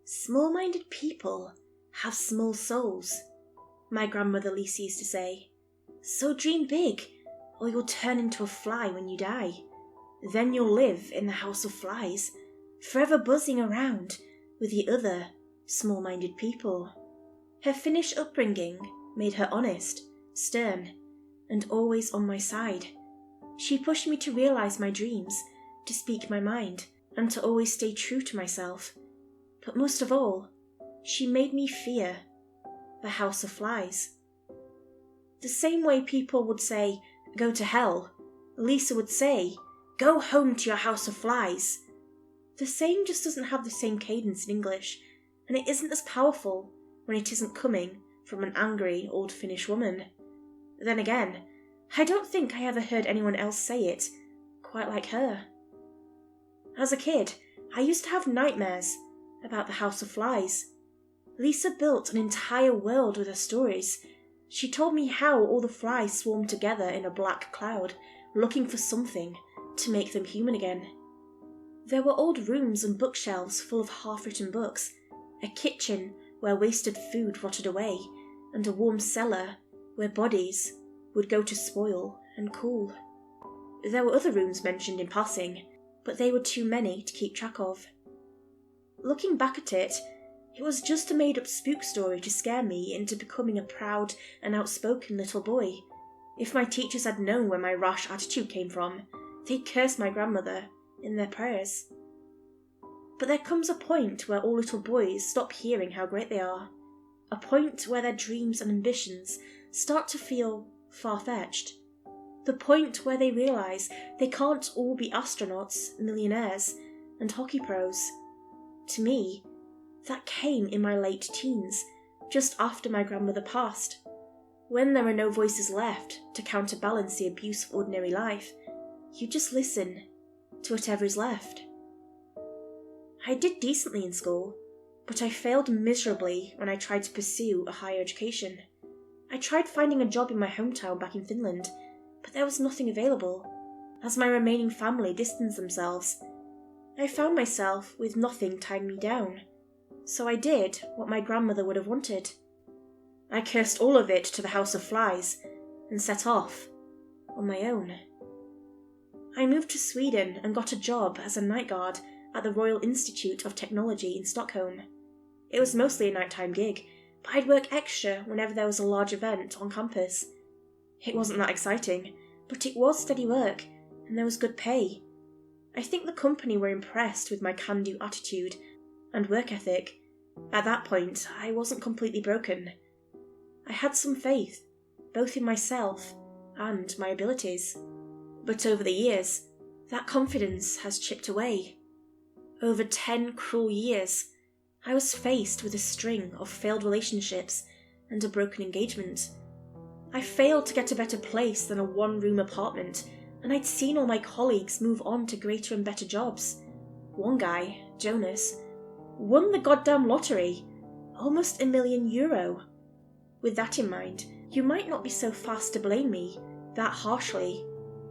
Small-minded people have small souls, my grandmother Lisa used to say. So dream big, or you'll turn into a fly when you die. Then you'll live in the house of flies, forever buzzing around with the other small-minded people. Her Finnish upbringing made her honest, stern, and always on my side. She pushed me to realise my dreams, to speak my mind, and to always stay true to myself. But most of all, she made me fear the house of flies. The same way people would say, go to hell, Lisa would say, go home to your house of flies. The saying just doesn't have the same cadence in English, and it isn't as powerful when it isn't coming from an angry old Finnish woman. Then again, I don't think I ever heard anyone else say it quite like her. As a kid, I used to have nightmares about the house of flies. Lisa built an entire world with her stories. She told me how all the flies swarmed together in a black cloud, looking for something to make them human again. There were old rooms and bookshelves full of half-written books, a kitchen where wasted food rotted away, and a warm cellar where bodies would go to spoil and cool. There were other rooms mentioned in passing, but they were too many to keep track of. Looking back at it, it was just a made-up spook story to scare me into becoming a proud and outspoken little boy. If my teachers had known where my rash attitude came from, they'd curse my grandmother in their prayers. But there comes a point where all little boys stop hearing how great they are, a point where their dreams and ambitions start to feel far-fetched, the point where they realise they can't all be astronauts, millionaires, and hockey pros. To me, that came in my late teens, just after my grandmother passed. When there are no voices left to counterbalance the abuse of ordinary life, you just listen to whatever is left. I did decently in school, but I failed miserably when I tried to pursue a higher education. I tried finding a job in my hometown back in Finland, but there was nothing available, as my remaining family distanced themselves. I found myself with nothing tying me down, so I did what my grandmother would have wanted. I cursed all of it to the house of flies and set off on my own. I moved to Sweden and got a job as a night guard at the Royal Institute of Technology in Stockholm. It was mostly a nighttime gig, but I'd work extra whenever there was a large event on campus. It wasn't that exciting, but it was steady work, and there was good pay. I think the company were impressed with my can-do attitude and work ethic. At that point, I wasn't completely broken. I had some faith, both in myself and my abilities. But over the years, that confidence has chipped away. Over 10 cruel years, I was faced with a string of failed relationships and a broken engagement. I failed to get a better place than a one-room apartment, and I'd seen all my colleagues move on to greater and better jobs. One guy, Jonas, won the goddamn lottery, almost €1 million. With that in mind, you might not be so fast to blame me that harshly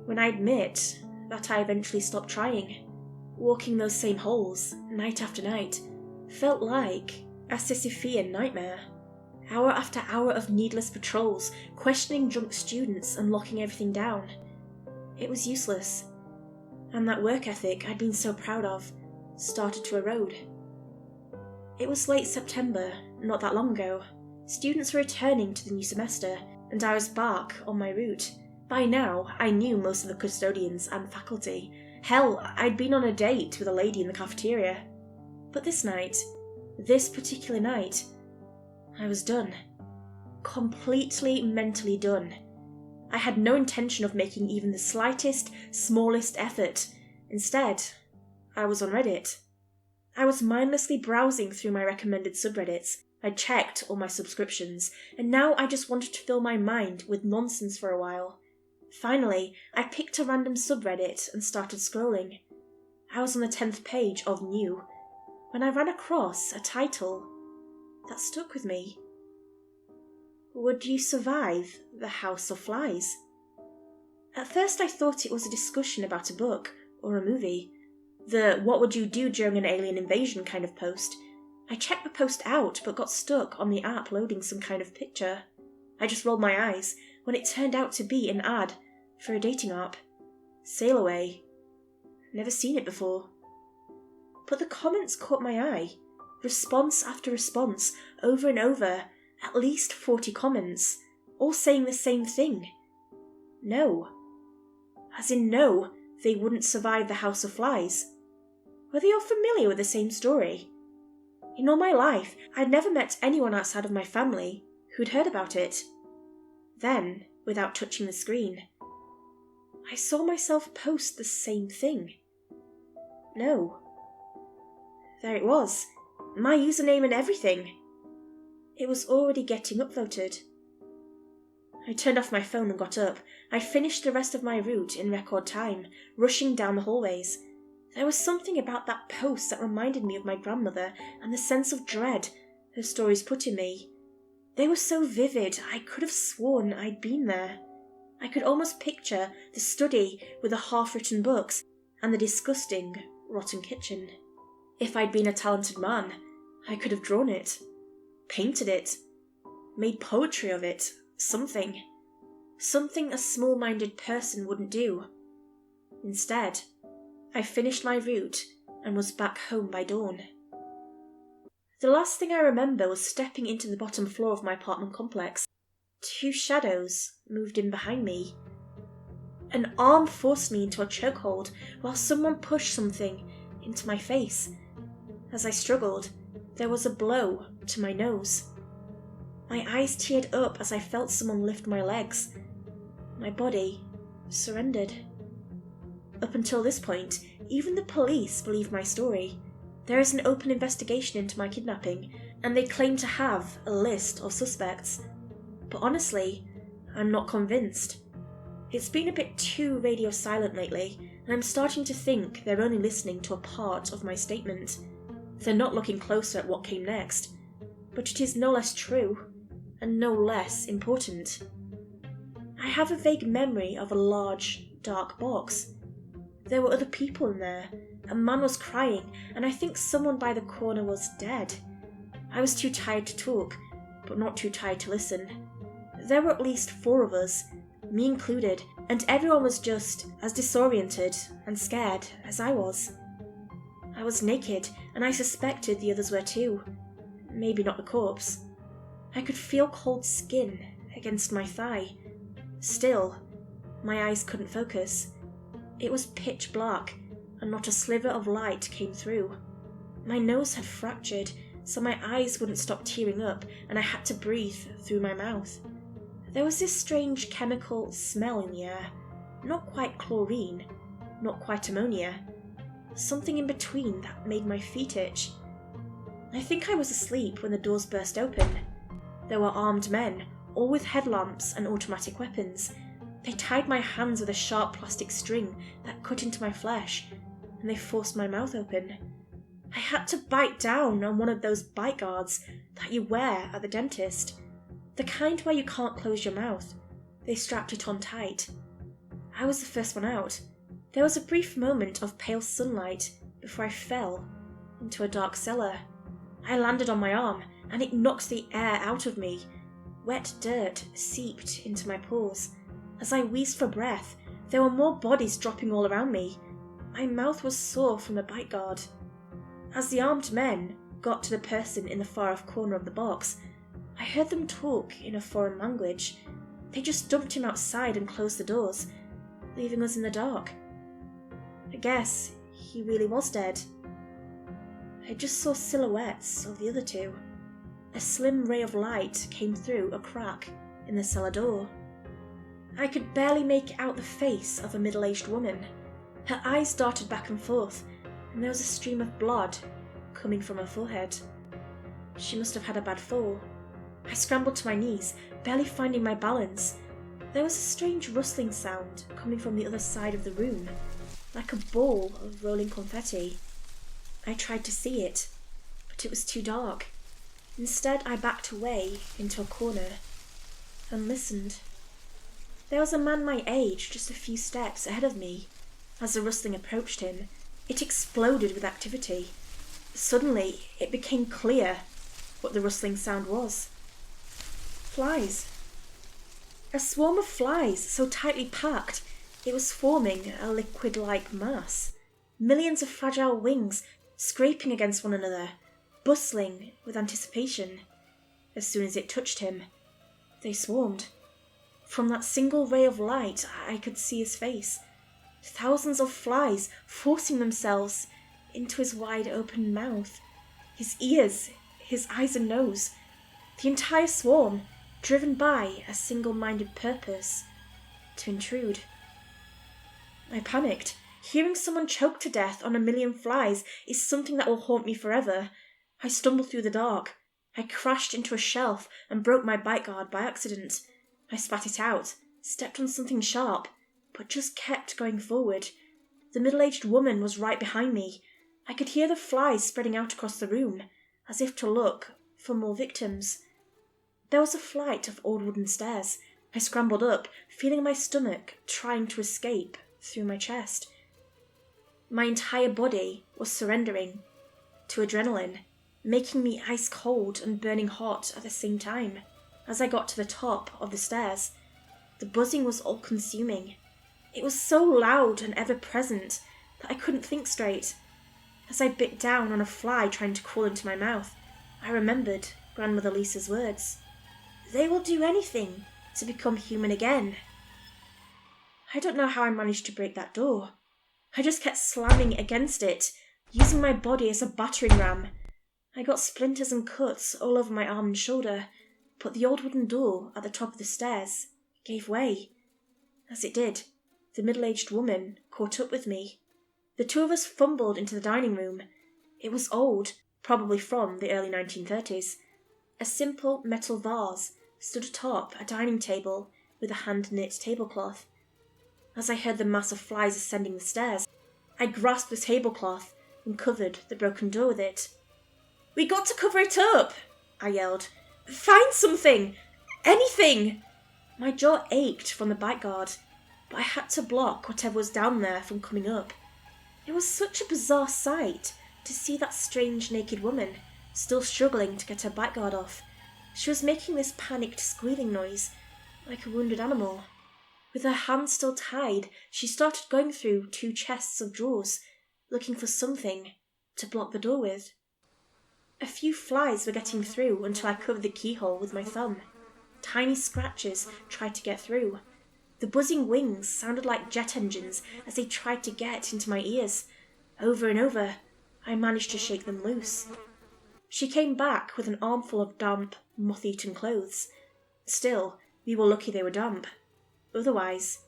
when I admit that I eventually stopped trying. Walking those same holes, night after night, felt like a Sisyphean nightmare. Hour after hour of needless patrols, questioning drunk students and locking everything down. It was useless, and that work ethic I'd been so proud of started to erode. It was late September, not that long ago. Students were returning to the new semester, and I was back on my route. By now, I knew most of the custodians and faculty. Hell, I'd been on a date with a lady in the cafeteria. But this particular night, I was done. Completely mentally done. I had no intention of making even the slightest, smallest effort. Instead, I was on Reddit. I was mindlessly browsing through my recommended subreddits. I'd checked all my subscriptions, and now I just wanted to fill my mind with nonsense for a while. Finally, I picked a random subreddit and started scrolling. I was on the 10th page of Myuu when I ran across a title that stuck with me. Would you survive the House of Flies? At first I thought it was a discussion about a book or a movie, the what would you do during an alien invasion kind of post, I checked the post out but got stuck on the app loading some kind of picture. I just rolled my eyes when it turned out to be an ad for a dating app. Sail away. Never seen it before. But the comments caught my eye. Response after response, over and over, at least 40 comments, all saying the same thing. No. As in no, they wouldn't survive the House of Flies. Were they all familiar with the same story? In all my life, I'd never met anyone outside of my family who'd heard about it. Then, without touching the screen, I saw myself post the same thing. No. There it was. My username and everything. It was already getting upvoted. I turned off my phone and got up. I finished the rest of my route in record time, rushing down the hallways. There was something about that post that reminded me of my grandmother and the sense of dread her stories put in me. They were so vivid, I could have sworn I'd been there. I could almost picture the study with the half-written books and the disgusting, rotten kitchen. If I'd been a talented man, I could have drawn it, painted it, made poetry of it, something. Something a small-minded person wouldn't do. Instead, I finished my route and was back home by dawn. The last thing I remember was stepping into the bottom floor of my apartment complex. 2 shadows moved in behind me. An arm forced me into a chokehold while someone pushed something into my face. As I struggled, there was a blow to my nose. My eyes teared up as I felt someone lift my legs. My body surrendered. Up until this point, even the police believed my story. There is an open investigation into my kidnapping, and they claim to have a list of suspects. But honestly, I'm not convinced. It's been a bit too radio silent lately, and I'm starting to think they're only listening to a part of my statement. They're not looking closer at what came next. But it is no less true, and no less important. I have a vague memory of a large, dark box. There were other people in there. A man was crying, and I think someone by the corner was dead. I was too tired to talk, but not too tired to listen. There were at least 4 of us, me included, and everyone was just as disoriented and scared as I was. I was naked, and I suspected the others were too. Maybe not the corpse. I could feel cold skin against my thigh. Still, my eyes couldn't focus. It was pitch black, and not a sliver of light came through. My nose had fractured, so my eyes wouldn't stop tearing up, and I had to breathe through my mouth. There was this strange chemical smell in the air. Not quite chlorine, not quite ammonia. Something in between that made my feet itch. I think I was asleep when the doors burst open. There were armed men, all with headlamps and automatic weapons. They tied my hands with a sharp plastic string that cut into my flesh, and they forced my mouth open. I had to bite down on one of those bite guards that you wear at the dentist. The kind where you can't close your mouth. They strapped it on tight. I was the first one out. There was a brief moment of pale sunlight before I fell into a dark cellar. I landed on my arm, and it knocked the air out of me. Wet dirt seeped into my pores. As I wheezed for breath, there were more bodies dropping all around me. My mouth was sore from the bite guard. As the armed men got to the person in the far-off corner of the box, I heard them talk in a foreign language. They just dumped him outside and closed the doors, leaving us in the dark. I guess he really was dead. I just saw silhouettes of the other 2. A slim ray of light came through a crack in the cellar door. I could barely make out the face of a middle-aged woman. Her eyes darted back and forth, and there was a stream of blood coming from her forehead. She must have had a bad fall. I scrambled to my knees, barely finding my balance. There was a strange rustling sound coming from the other side of the room, like a ball of rolling confetti. I tried to see it, but it was too dark. Instead, I backed away into a corner and listened. There was a man my age just a few steps ahead of me. As the rustling approached him, it exploded with activity. Suddenly, it became clear what the rustling sound was. Flies. A swarm of flies so tightly packed it was forming a liquid-like mass. Millions of fragile wings scraping against one another, bustling with anticipation. As soon as it touched him, they swarmed. From that single ray of light, I could see his face. Thousands of flies forcing themselves into his wide-open mouth, his ears, his eyes and nose. The entire swarm, driven by a single-minded purpose, to intrude. I panicked. Hearing someone choke to death on a million flies is something that will haunt me forever. I stumbled through the dark. I crashed into a shelf and broke my bite guard by accident. I spat it out, stepped on something sharp, but just kept going forward. The middle-aged woman was right behind me. I could hear the flies spreading out across the room, as if to look for more victims. There was a flight of old wooden stairs. I scrambled up, feeling my stomach trying to escape through my chest. My entire body was surrendering to adrenaline, making me ice cold and burning hot at the same time. As I got to the top of the stairs, the buzzing was all-consuming. It was so loud and ever-present that I couldn't think straight. As I bit down on a fly trying to crawl into my mouth, I remembered Grandmother Lisa's words. They will do anything to become human again. I don't know how I managed to break that door. I just kept slamming against it, using my body as a battering ram. I got splinters and cuts all over my arm and shoulder, but the old wooden door at the top of the stairs gave way. As it did, the middle-aged woman caught up with me. The two of us fumbled into the dining room. It was old, probably from the early 1930s. A simple metal vase stood atop a dining table with a hand-knit tablecloth. As I heard the mass of flies ascending the stairs, I grasped the tablecloth and covered the broken door with it. "We got to cover it up!" I yelled. "Find something! Anything!" My jaw ached from the bite guard, but I had to block whatever was down there from coming up. It was such a bizarre sight to see that strange naked woman still struggling to get her bite guard off. She was making this panicked squealing noise, like a wounded animal. With her hands still tied, she started going through 2 chests of drawers, looking for something to block the door with. A few flies were getting through until I covered the keyhole with my thumb. Tiny scratches tried to get through. The buzzing wings sounded like jet engines as they tried to get into my ears. Over and over, I managed to shake them loose. She came back with an armful of damp, moth-eaten clothes. Still, we were lucky they were damp. Otherwise,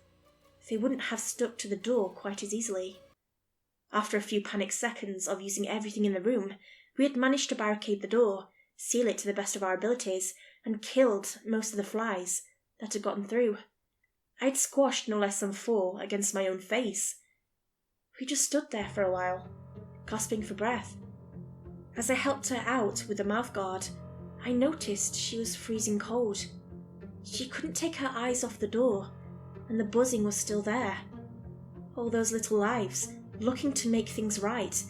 they wouldn't have stuck to the door quite as easily. After a few panicked seconds of using everything in the room, we had managed to barricade the door, seal it to the best of our abilities, and killed most of the flies that had gotten through. I'd squashed no less than 4 against my own face. We just stood there for a while, gasping for breath. As I helped her out with the mouthguard, I noticed she was freezing cold. She couldn't take her eyes off the door, and the buzzing was still there. All those little lives looking to make things right,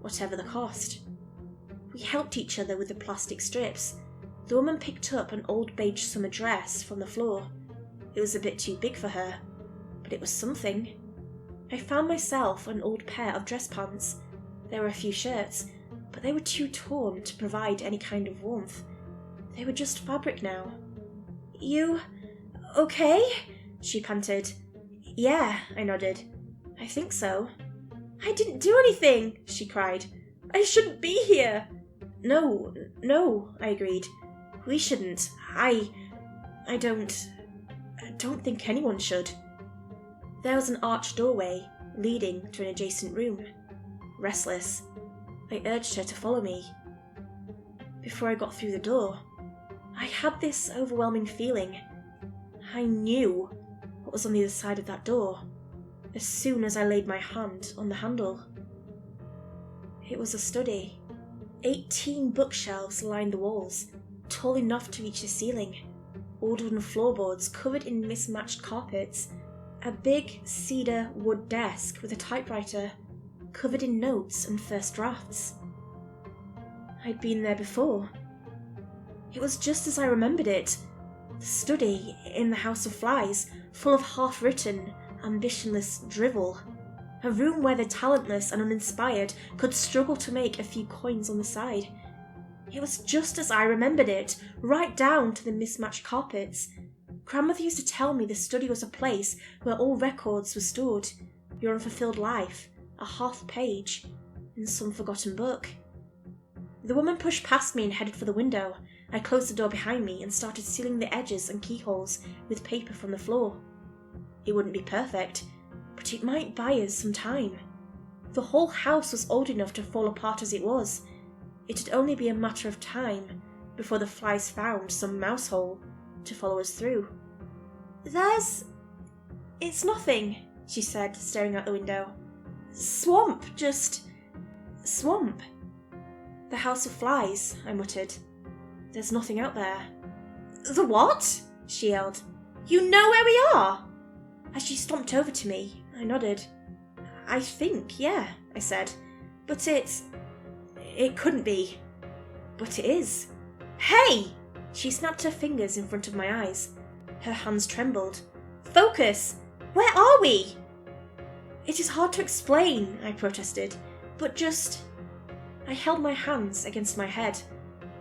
whatever the cost. We helped each other with the plastic strips. The woman picked up an old beige summer dress from the floor. It was a bit too big for her, but it was something. I found myself an old pair of dress pants. There were a few shirts, but they were too torn to provide any kind of warmth. They were just fabric now. "You okay?" she panted. "Yeah," I nodded. "I think so." "I didn't do anything," she cried. "I shouldn't be here." No, I agreed. "We shouldn't. I don't think anyone should." There was an arched doorway leading to an adjacent room. Restless, I urged her to follow me. Before I got through the door, I had this overwhelming feeling. I knew what was on the other side of that door as soon as I laid my hand on the handle. It was a study. 18 bookshelves lined the walls, tall enough to reach the ceiling. Old wooden floorboards covered in mismatched carpets. A big cedar wood desk with a typewriter, covered in notes and first drafts. I'd been there before. It was just as I remembered it. The study in the House of Flies, full of half-written, ambitionless drivel. A room where the talentless and uninspired could struggle to make a few coins on the side. It was just as I remembered it, right down to the mismatched carpets. Grandmother used to tell me the study was a place where all records were stored, your unfulfilled life, a half page, in some forgotten book. The woman pushed past me and headed for the window. I closed the door behind me and started sealing the edges and keyholes with paper from the floor. It wouldn't be perfect, but it might buy us some time. The whole house was old enough to fall apart as it was. It'd only be a matter of time before the flies found some mouse hole to follow us through. It's nothing, she said, staring out the window. Swamp, just swamp. The House of Flies, I muttered. There's nothing out there. The what? She yelled. You know where we are? As she stomped over to me, I nodded. I think, yeah, I said. But it couldn't be. But it is. Hey! She snapped her fingers in front of my eyes. Her hands trembled. Focus! Where are we? It is hard to explain, I protested, but just... I held my hands against my head,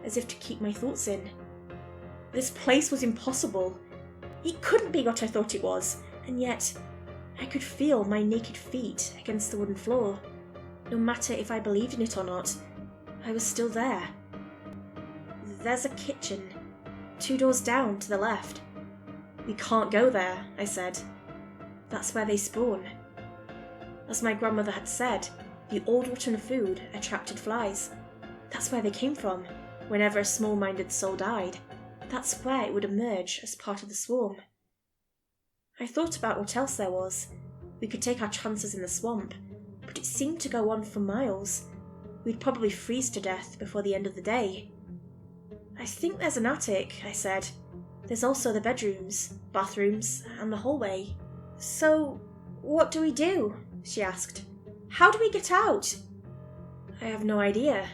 as if to keep my thoughts in. This place was impossible. It couldn't be what I thought it was, and yet I could feel my naked feet against the wooden floor. No matter if I believed in it or not, I was still there. There's a kitchen, 2 doors down to the left. We can't go there, I said. That's where they spawn. As my grandmother had said, the old rotten food attracted flies. That's where they came from, whenever a small-minded soul died. That's where it would emerge as part of the swarm. I thought about what else there was. We could take our chances in the swamp, but it seemed to go on for miles. We'd probably freeze to death before the end of the day. I think there's an attic, I said. There's also the bedrooms, bathrooms, and the hallway. So, what do we do? She asked. How do we get out? I have no idea.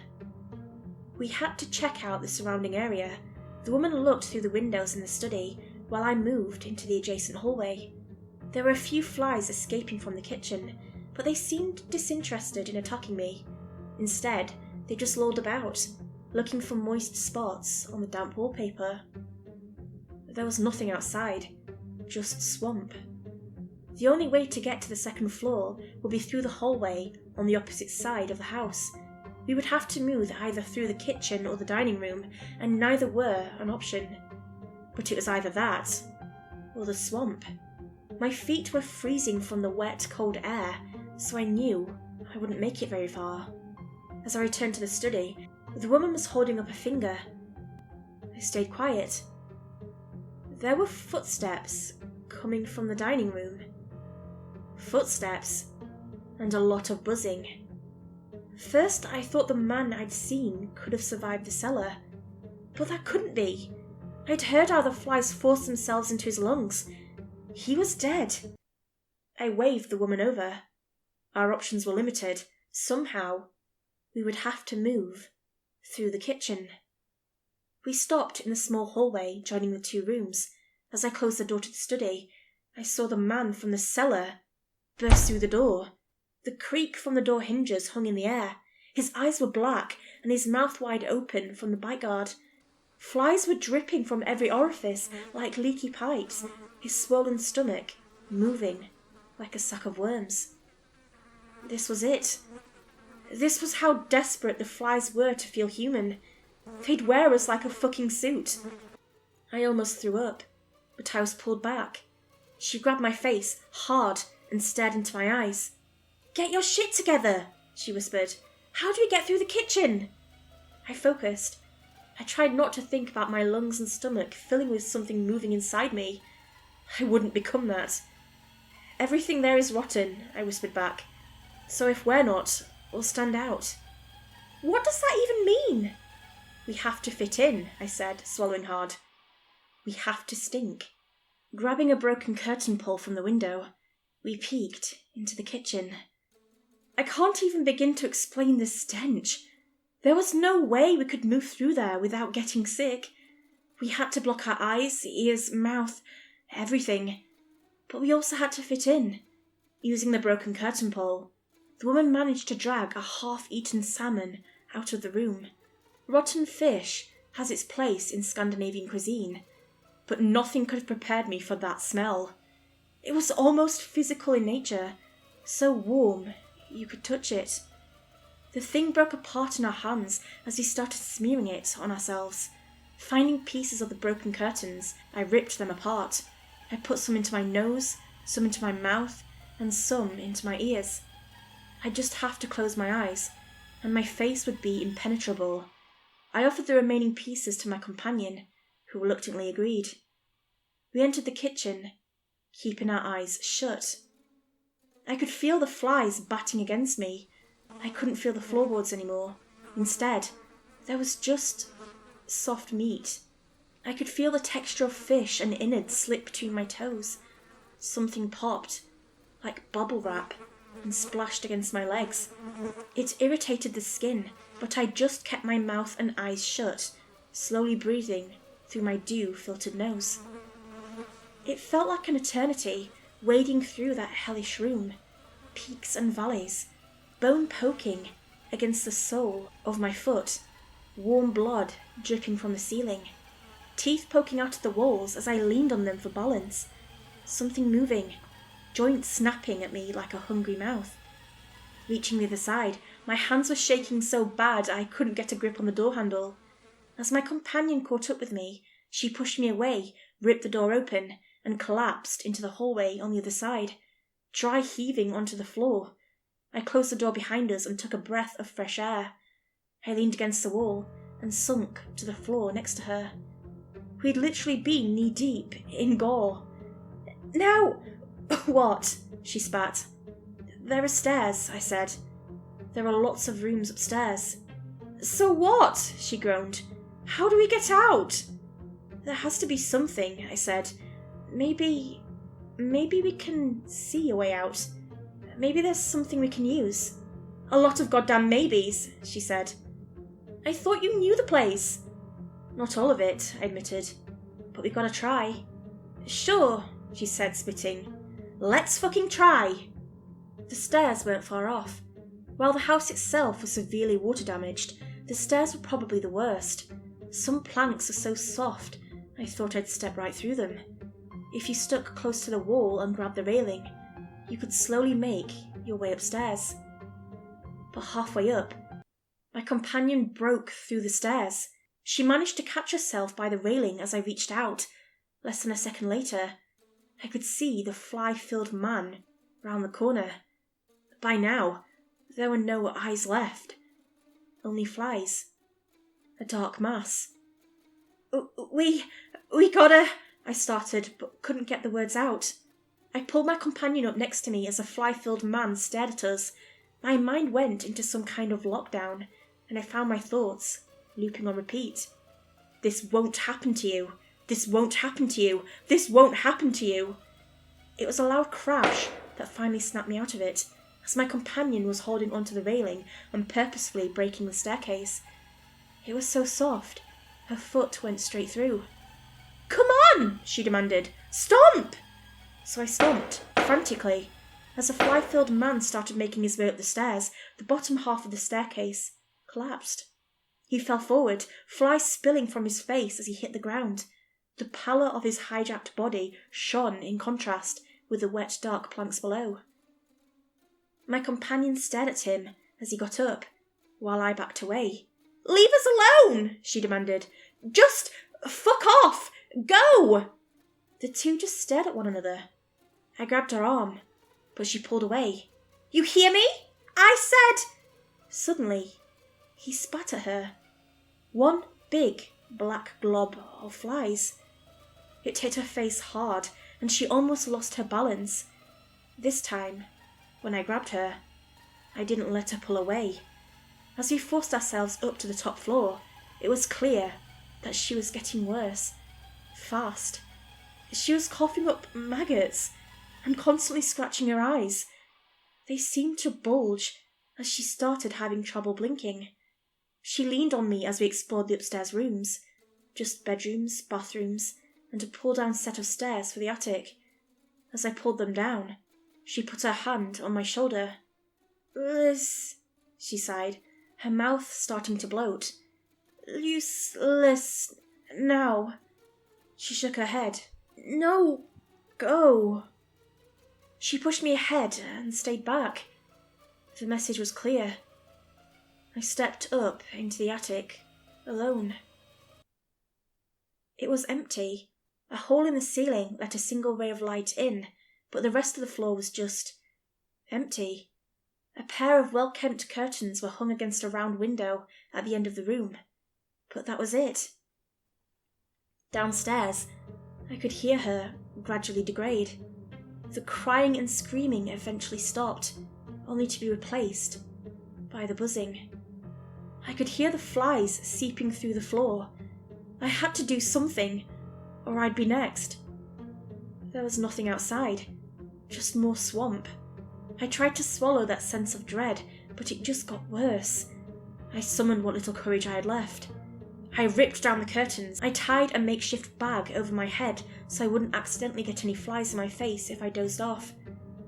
We had to check out the surrounding area. The woman looked through the windows in the study while I moved into the adjacent hallway. There were a few flies escaping from the kitchen, but they seemed disinterested in attacking me. Instead, they just lolled about, looking for moist spots on the damp wallpaper. There was nothing outside, just swamp. The only way to get to the second floor would be through the hallway on the opposite side of the house. We would have to move either through the kitchen or the dining room, and neither were an option. But it was either that, or the swamp. My feet were freezing from the wet, cold air, so I knew I wouldn't make it very far. As I returned to the study, the woman was holding up a finger. I stayed quiet. There were footsteps coming from the dining room. Footsteps, and a lot of buzzing. First, I thought the man I'd seen could have survived the cellar, but that couldn't be. I'd heard how the flies forced themselves into his lungs. He was dead. I waved the woman over. Our options were limited. Somehow, we would have to move through the kitchen. We stopped in the small hallway joining the 2 rooms. As I closed the door to the study, I saw the man from the cellar burst through the door. The creak from the door hinges hung in the air. His eyes were black and his mouth wide open from the bite guard. Flies were dripping from every orifice like leaky pipes, his swollen stomach moving like a sack of worms. This was it. This was how desperate the flies were to feel human. They'd wear us like a fucking suit. I almost threw up, but I was pulled back. She grabbed my face hard and stared into my eyes. Get your shit together, she whispered. How do we get through the kitchen? I focused. I tried not to think about my lungs and stomach filling with something moving inside me. I wouldn't become that. Everything there is rotten, I whispered back. So if we're not, we'll stand out. What does that even mean? We have to fit in, I said, swallowing hard. We have to stink. Grabbing a broken curtain pole from the window, we peeked into the kitchen. I can't even begin to explain the stench. There was no way we could move through there without getting sick. We had to block our eyes, ears, mouth, everything. But we also had to fit in. Using the broken curtain pole, the woman managed to drag a half-eaten salmon out of the room. Rotten fish has its place in Scandinavian cuisine, but nothing could have prepared me for that smell. It was almost physical in nature, so warm you could touch it. The thing broke apart in our hands as we started smearing it on ourselves. Finding pieces of the broken curtains, I ripped them apart. I put some into my nose, some into my mouth, and some into my ears. I'd just have to close my eyes, and my face would be impenetrable. I offered the remaining pieces to my companion, who reluctantly agreed. We entered the kitchen, keeping our eyes shut. I could feel the flies batting against me. I couldn't feel the floorboards anymore. Instead, there was just soft meat. I could feel the texture of fish and innards slip between my toes. Something popped, like bubble wrap, and splashed against my legs. It irritated the skin, but I just kept my mouth and eyes shut, slowly breathing through my dew-filtered nose. It felt like an eternity, wading through that hellish room. Peaks and valleys, bone poking against the sole of my foot, warm blood dripping from the ceiling, teeth poking out of the walls as I leaned on them for balance, something moving, joints snapping at me like a hungry mouth. Reaching the other side, my hands were shaking so bad I couldn't get a grip on the door handle. As my companion caught up with me, she pushed me away, ripped the door open, and collapsed into the hallway on the other side, dry heaving onto the floor. I closed the door behind us and took a breath of fresh air. I leaned against the wall and sunk to the floor next to her. We'd literally been knee-deep in gore. "Now, what?" she spat. "There are stairs," I said. "There are lots of rooms upstairs." "So what?" she groaned. "How do we get out?" "There has to be something," I said. Maybe we can see a way out. Maybe there's something we can use." "A lot of goddamn maybes," she said. "I thought you knew the place." "Not all of it," I admitted. "But we gotta try." "Sure," she said, spitting. "Let's fucking try." The stairs weren't far off. While the house itself was severely water damaged, the stairs were probably the worst. Some planks were so soft, I thought I'd step right through them. If you stuck close to the wall and grabbed the railing, you could slowly make your way upstairs. But halfway up, my companion broke through the stairs. She managed to catch herself by the railing as I reached out. Less than a second later, I could see the fly-filled man round the corner. By now, there were no eyes left. Only flies. A dark mass. We gotta," I started, but couldn't get the words out. I pulled my companion up next to me as a fly-filled man stared at us. My mind went into some kind of lockdown, and I found my thoughts looping on repeat. "This won't happen to you. This won't happen to you. This won't happen to you." It was a loud crash that finally snapped me out of it, as my companion was holding onto the railing and purposefully breaking the staircase. It was so soft, her foot went straight through. "Come on," she demanded. "Stomp!" So I stomped, frantically. As the fly-filled man started making his way up the stairs, the bottom half of the staircase collapsed. He fell forward, flies spilling from his face as he hit the ground. The pallor of his hijacked body shone in contrast with the wet, dark planks below. My companion stared at him as he got up, while I backed away. "Leave us alone," she demanded. "Just fuck off! Go!" The two just stared at one another. I grabbed her arm, but she pulled away. "You hear me? I said—" Suddenly, he spat at her. One big black glob of flies. It hit her face hard, and she almost lost her balance. This time, when I grabbed her, I didn't let her pull away. As we forced ourselves up to the top floor, it was clear that she was getting worse. Fast. She was coughing up maggots and constantly scratching her eyes. They seemed to bulge as she started having trouble blinking. She leaned on me as we explored the upstairs rooms, just bedrooms, bathrooms, and a pull-down set of stairs for the attic. As I pulled them down, she put her hand on my shoulder. "Liz," she sighed, her mouth starting to bloat. "Useless now." She shook her head. "No, go." She pushed me ahead and stayed back. The message was clear. I stepped up into the attic, alone. It was empty. A hole in the ceiling let a single ray of light in, but the rest of the floor was just empty. A pair of well-kept curtains were hung against a round window at the end of the room, but that was it. Downstairs, I could hear her gradually degrade. The crying and screaming eventually stopped, only to be replaced by the buzzing. I could hear the flies seeping through the floor. I had to do something, or I'd be next. There was nothing outside, just more swamp. I tried to swallow that sense of dread, but it just got worse. I summoned what little courage I had left. I ripped down the curtains. I tied a makeshift bag over my head so I wouldn't accidentally get any flies in my face if I dozed off.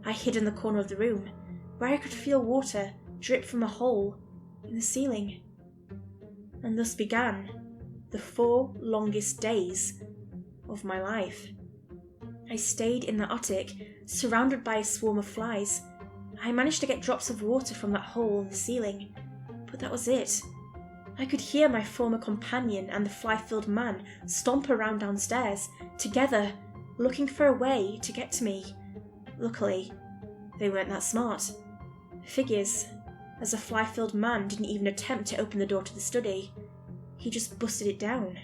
I hid in the corner of the room, where I could feel water drip from a hole in the ceiling. And thus began the 4 longest days of my life. I stayed in the attic, surrounded by a swarm of flies. I managed to get drops of water from that hole in the ceiling, but that was it. I could hear my former companion and the fly-filled man stomp around downstairs, together, looking for a way to get to me. Luckily, they weren't that smart. Figures, as the fly-filled man didn't even attempt to open the door to the study. He just busted it down.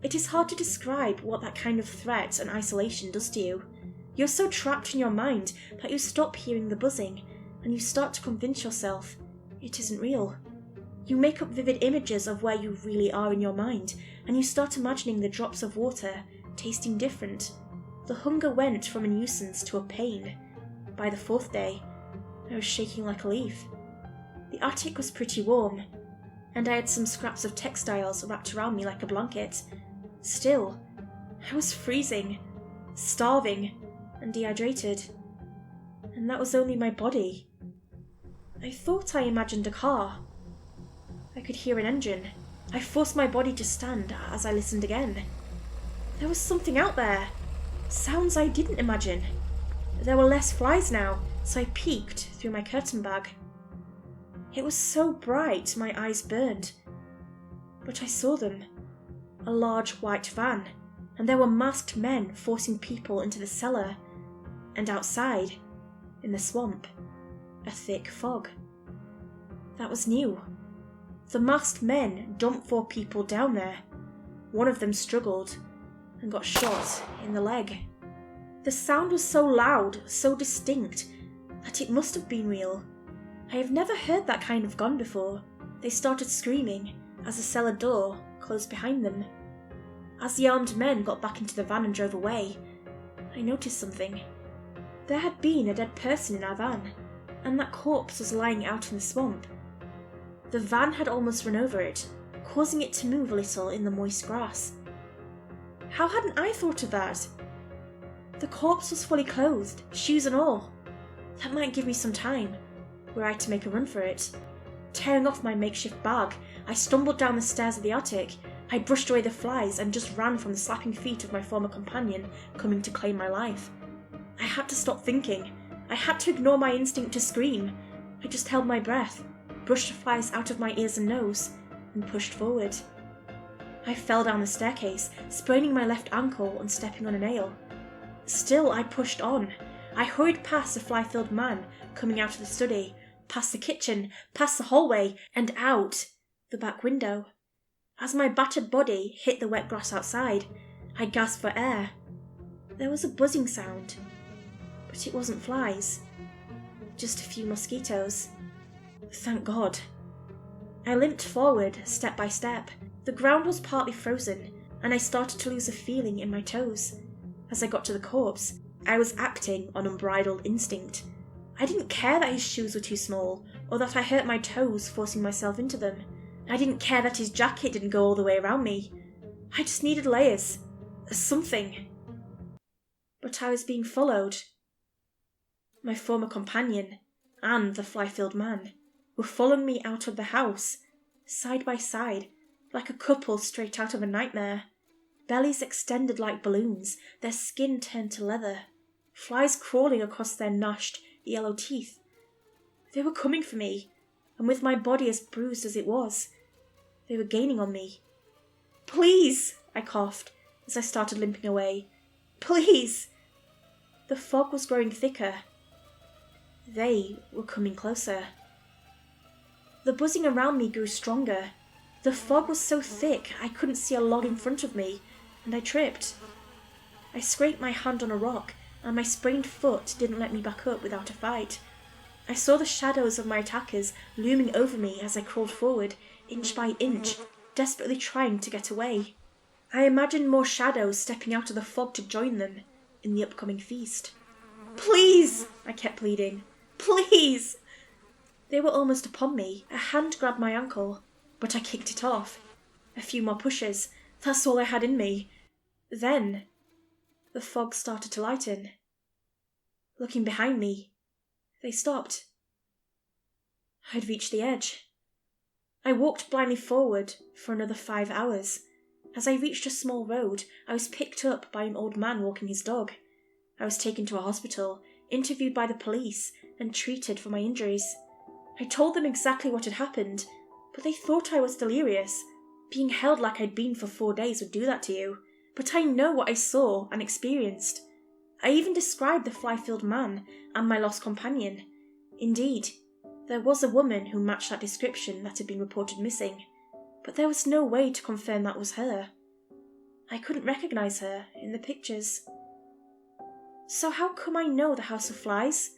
It is hard to describe what that kind of threat and isolation does to you. You're so trapped in your mind that you stop hearing the buzzing, and you start to convince yourself it isn't real. You make up vivid images of where you really are in your mind, and you start imagining the drops of water tasting different. The hunger went from a nuisance to a pain. By the 4th day, I was shaking like a leaf. The attic was pretty warm, and I had some scraps of textiles wrapped around me like a blanket. Still, I was freezing, starving, and dehydrated. And that was only my body. I thought I imagined a car. I could hear an engine. I forced my body to stand as I listened again. There was something out there. Sounds I didn't imagine. There were less flies now, so I peeked through my curtain bag. It was so bright my eyes burned. But I saw them. A large white van, and there were masked men forcing people into the cellar. And outside, in the swamp, a thick fog. That was new. The masked men dumped 4 people down there. One of them struggled and got shot in the leg. The sound was so loud, so distinct, that it must have been real. I have never heard that kind of gun before. They started screaming as the cellar door closed behind them. As the armed men got back into the van and drove away, I noticed something. There had been a dead person in our van, and that corpse was lying out in the swamp. The van had almost run over it, causing it to move a little in the moist grass. How hadn't I thought of that? The corpse was fully clothed, shoes and all. That might give me some time, were I to make a run for it. Tearing off my makeshift bag, I stumbled down the stairs of the attic. I brushed away the flies and just ran from the slapping feet of my former companion coming to claim my life. I had to stop thinking. I had to ignore my instinct to scream. I just held my breath, brushed the flies out of my ears and nose, and pushed forward. I fell down the staircase, spraining my left ankle and stepping on a nail. Still, I pushed on. I hurried past the fly-filled man coming out of the study, past the kitchen, past the hallway, and out the back window. As my battered body hit the wet grass outside, I gasped for air. There was a buzzing sound, but it wasn't flies, just a few mosquitoes. Thank God. I limped forward, step by step. The ground was partly frozen, and I started to lose a feeling in my toes. As I got to the corpse, I was acting on unbridled instinct. I didn't care that his shoes were too small, or that I hurt my toes forcing myself into them. I didn't care that his jacket didn't go all the way around me. I just needed layers. Something. But I was being followed. My former companion and the fly-filled man were following me out of the house, side by side, like a couple straight out of a nightmare. Bellies extended like balloons, their skin turned to leather, flies crawling across their gnashed, yellow teeth. They were coming for me, and with my body as bruised as it was, they were gaining on me. "Please!" I coughed as I started limping away. "Please!" The fog was growing thicker. They were coming closer. The buzzing around me grew stronger. The fog was so thick I couldn't see a log in front of me, and I tripped. I scraped my hand on a rock, and my sprained foot didn't let me back up without a fight. I saw the shadows of my attackers looming over me as I crawled forward, inch by inch, desperately trying to get away. I imagined more shadows stepping out of the fog to join them in the upcoming feast. "Please!" I kept pleading. "Please!" They were almost upon me. A hand grabbed my ankle, but I kicked it off. A few more pushes. That's all I had in me. Then the fog started to lighten. Looking behind me, they stopped. I'd reached the edge. I walked blindly forward for another 5 hours. As I reached a small road, I was picked up by an old man walking his dog. I was taken to a hospital, interviewed by the police, and treated for my injuries. I told them exactly what had happened, but they thought I was delirious. Being held like I'd been for 4 days would do that to you. But I know what I saw and experienced. I even described the fly-filled man and my lost companion. Indeed, there was a woman who matched that description that had been reported missing, but there was no way to confirm that was her. I couldn't recognise her in the pictures. So how come I know the House of Flies?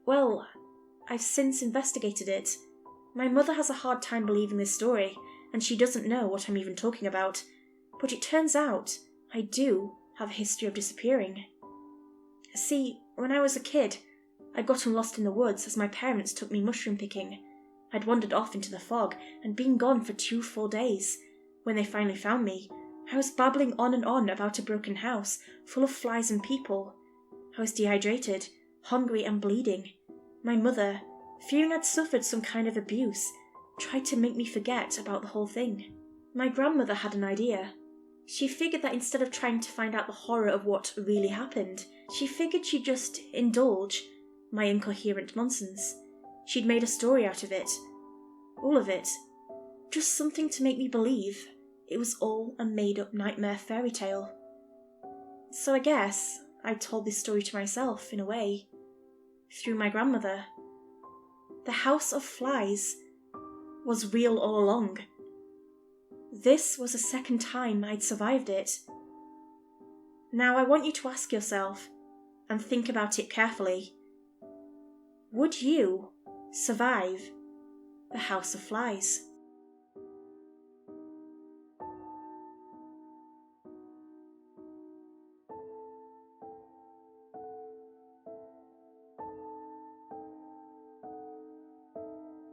Well, I've since investigated it. My mother has a hard time believing this story, and she doesn't know what I'm even talking about. But it turns out I do have a history of disappearing. See, when I was a kid, I'd gotten lost in the woods as my parents took me mushroom picking. I'd wandered off into the fog and been gone for 2 full days. When they finally found me, I was babbling on and on about a broken house full of flies and people. I was dehydrated, hungry and bleeding. My mother, fearing I'd suffered some kind of abuse, tried to make me forget about the whole thing. My grandmother had an idea. She figured that instead of trying to find out the horror of what really happened, she figured she'd just indulge my incoherent nonsense. She'd made a story out of it. All of it. Just something to make me believe it was all a made-up nightmare fairy tale. So I guess I told this story to myself, in a way, through my grandmother. The House of Flies was real all along. This was the second time I'd survived it. Now I want you to ask yourself, and think about it carefully, would you survive the House of Flies?